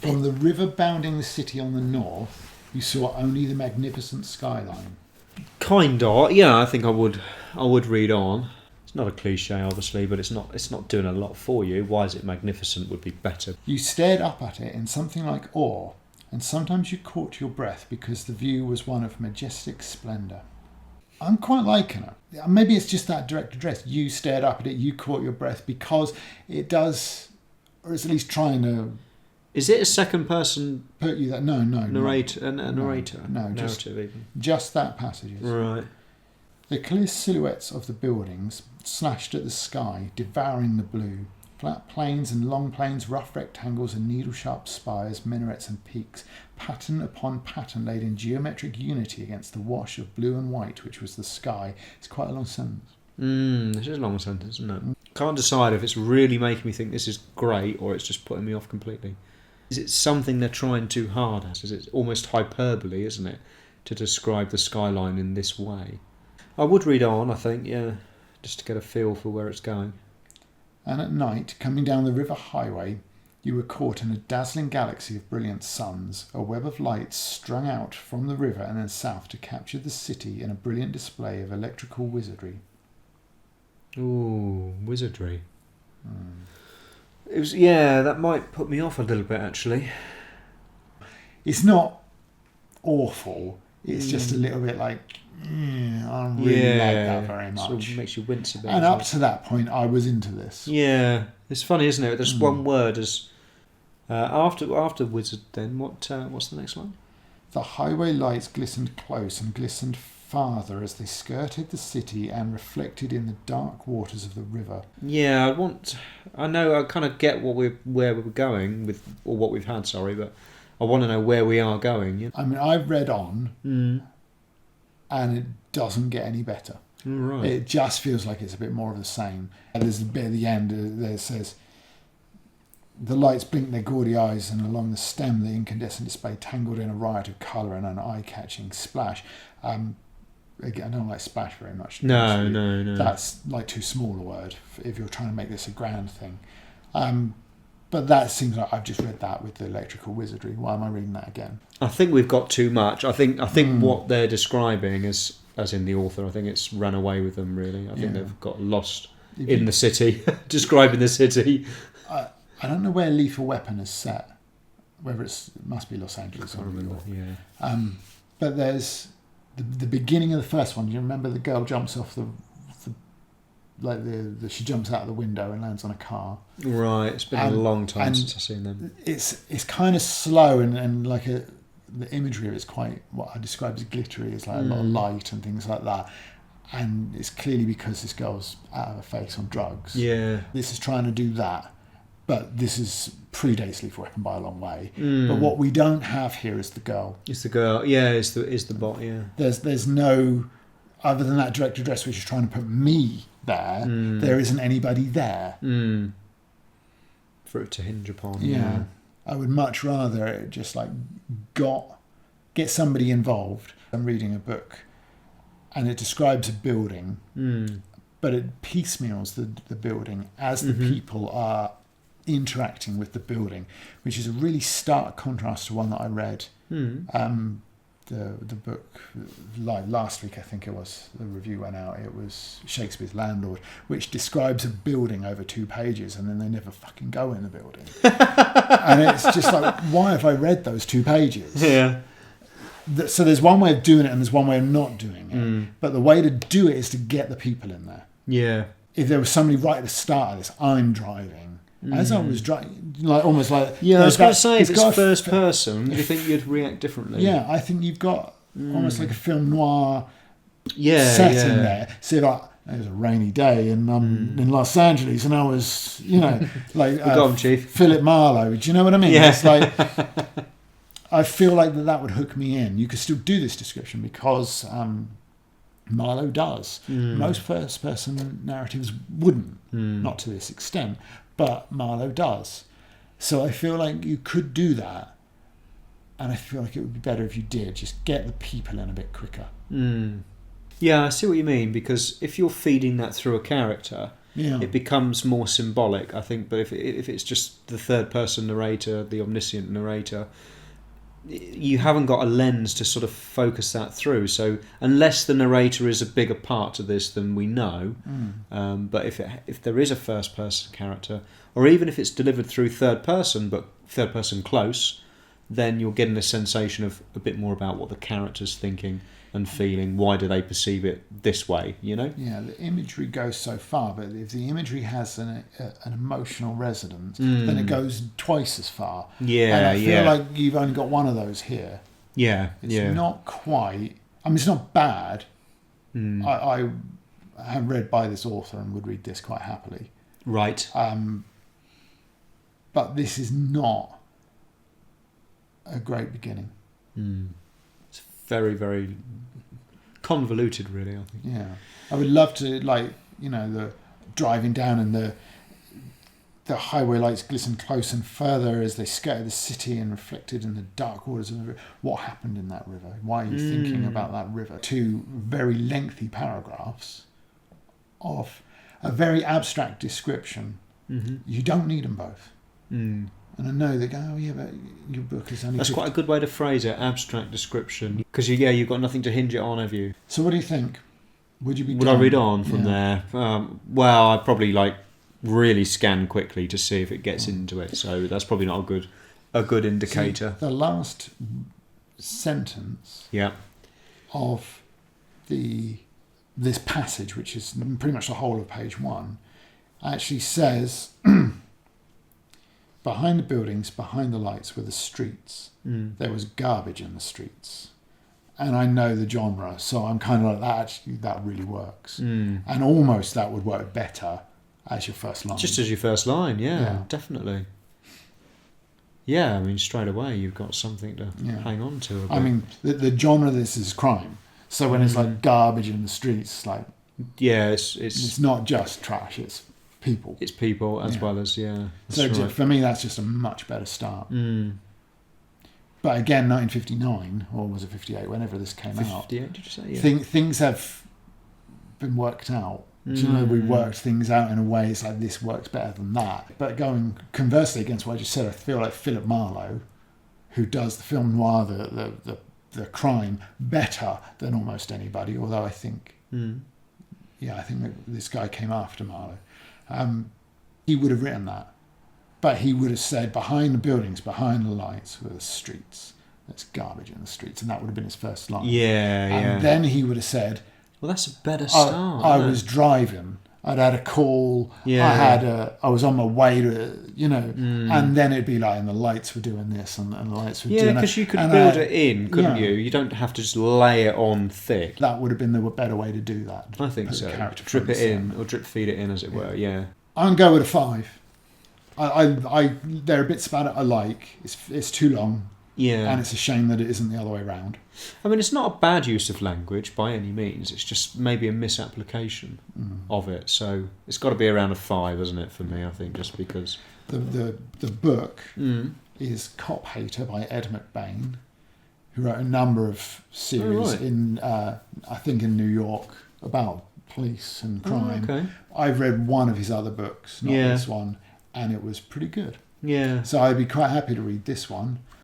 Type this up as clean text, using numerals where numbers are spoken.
From the river bounding the city on the north, you saw only the magnificent skyline. Kind of, yeah. I think I would read on. It's not a cliche, obviously, but it's not doing a lot for you. Why is it magnificent? Would be better. You stared up at it in something like awe, and sometimes you caught your breath because the view was one of majestic splendour. I'm quite liking it. Maybe it's just that direct address. You stared up at it, you caught your breath, because it does, or it's at least trying to. Is it a second person? Put you that? No. Narrator, a narrator. No, narrative even. Just that passage. Right. The clear silhouettes of the buildings slashed at the sky, devouring the blue. Flat plains and long plains, rough rectangles and needle-sharp spires, minarets and peaks, pattern upon pattern laid in geometric unity against the wash of blue and white, which was the sky. It's quite a long sentence. This is a long sentence, isn't it? Can't decide if it's really making me think this is great or it's just putting me off completely. Is it something they're trying too hard at? Is it almost hyperbole, isn't it, to describe the skyline in this way? I would read on, I think, yeah, just to get a feel for where it's going. And at night, coming down the river highway, you were caught in a dazzling galaxy of brilliant suns, a web of lights strung out from the river and then south to capture the city in a brilliant display of electrical wizardry. Ooh, wizardry. It was, yeah, that might put me off a little bit, actually. It's not awful. It's just a little bit like, I don't really like that very much. Sort of makes you wince a bit. And up to that point, I was into this. Yeah, it's funny, isn't it? There's one word as after wizard. Then what's the next one? The highway lights glistened close and glistened farther as they skirted the city and reflected in the dark waters of the river. Yeah, I know. I kind of get where we're going with, or what we've had. Sorry, but I want to know where we are going. You know? I mean, I've read on, and it doesn't get any better. Right. It just feels like it's a bit more of the same. And there's a bit at the end that says, the lights blinked their gaudy eyes, and along the stem the incandescent display tangled in a riot of colour and an eye-catching splash. Again, I don't like splash very much. No. That's like too small a word if you're trying to make this a grand thing. But that seems like I've just read that with the electrical wizardry. Why am I reading that again? I think we've got too much. I think what they're describing as in the author, I think it's run away with them, really. I think they've got lost in the city, describing the city. I don't know where Lethal Weapon is set. Whether it must be Los Angeles or New York. Yeah. But there's the beginning of the first one. You remember the girl jumps off she jumps out of the window and lands on a car. Right. It's been a long time since I've seen them. It's kind of slow and like the imagery of it's quite what I describe as glittery. It's like a lot of light and things like that. And it's clearly because this girl's out of her face on drugs. Yeah. This is trying to do that. But this is predates Lethal Weapon by a long way. But what we don't have here is the girl. It's the girl. Yeah, is the bot. Yeah. There's no, other than that direct address which is trying to put me there. There isn't anybody there for it to hinge upon. Yeah. I would much rather it just like get somebody involved. I'm reading a book, and it describes a building, but it piecemeals the building as the people are interacting with the building, which is a really stark contrast to one that I read. The book, like last week I think it was, the review went out, it was Shakespeare's Landlord, which describes a building over 2 pages and then they never fucking go in the building. And it's just like, why have I read those 2 pages? Yeah. So there's one way of doing it and there's one way of not doing it. But the way to do it is to get the people in there. Yeah. If there was somebody right at the start of this, I'm driving. As I was driving, like almost like... Yeah, I was going to say, if it's first person, do you think you'd react differently? Yeah, I think you've got almost like a film noir setting there. So like, it was a rainy day and I'm in Los Angeles and I was, like... Go on, Chief. Philip Marlowe, do you know what I mean? Yeah. It's like... I feel like that would hook me in. You could still do this description because Marlowe does. Most first-person narratives wouldn't, not to this extent. But Marlowe does. So I feel like you could do that. And I feel like it would be better if you did. Just get the people in a bit quicker. Yeah, I see what you mean. Because if you're feeding that through a character, Yeah. it becomes more symbolic, I think. But if it's just the third person narrator, the omniscient narrator, you haven't got a lens to sort of focus that through. So unless the narrator is a bigger part to this than we know, but if there is a first person character, or even if it's delivered through third person but third person close, then you're getting a sensation of a bit more about what the character's thinking and feeling. Why do they perceive it this way? You know? Yeah, the imagery goes so far, but if the imagery has an emotional resonance, then it goes twice as far. Yeah, and I feel like you've only got one of those here. Yeah, It's not quite. I mean, it's not bad. I have read by this author and would read this quite happily. Right. But this is not a great beginning. It's very, very convoluted, really, I think. Yeah, I would love to, the driving down and the highway lights glisten close and further as they scatter the city and reflected in the dark waters of the river. What happened in that river? Why are you thinking about that river? 2 very lengthy paragraphs of a very abstract description. You don't need them both. And I know they go, oh yeah, but your book is only... That's quite a good way to phrase it, abstract description. Because you've got nothing to hinge it on, have you? So what do you think? Would you be? Would I read on from there? Well, I'd probably really scan quickly to see if it gets into it. So that's probably not a good indicator. See, the last sentence of this passage, which is pretty much the whole of page 1, actually says... Behind the buildings, behind the lights were the streets. There was garbage in the streets. And I know the genre, so I'm kind of like, that really works. And almost that would work better as your first line. Just as your first line, yeah. Definitely. Yeah, I mean, straight away you've got something to hang on to. I mean, the genre of this is crime. So when it's like garbage in the streets, like... Yeah, it's not just trash, it's people. It's people as well as, So right. For me, that's just a much better start. But again, 1959, or was it 58, whenever this came out. 58, did you say? Yeah. Things have been worked out. Do you know, we worked things out in a way, it's like this works better than that. But going conversely against what I just said, I feel like Philip Marlowe, who does the film noir, the crime, better than almost anybody, although I think... I think that this guy came after Marlowe. He would have written that, but he would have said, behind the buildings, behind the lights were the streets. There's garbage in the streets, and that would have been his first line. And then he would have said, well, that's a better start. I was driving, I'd had a call, I was on my way to, and then it'd be like, and the lights were doing this, and the lights were doing that. Yeah, because you could build it in, couldn't you? You don't have to just lay it on thick. That would have been the better way to do that. I think so. Drip it in, or drip feed it in, as it were, I'm going to go with a 5. There are bits about it I like. It's too long. And it's a shame that it isn't the other way around. I mean, it's not a bad use of language by any means. It's just maybe a misapplication of it. So it's got to be around a 5, isn't it, for me, I think, just because... The book is Cop Hater by Ed McBain, who wrote a number of series in, I think, in New York about police and crime. Okay. I've read one of his other books, not this one, and it was pretty good. Yeah. So I'd be quite happy to read this one.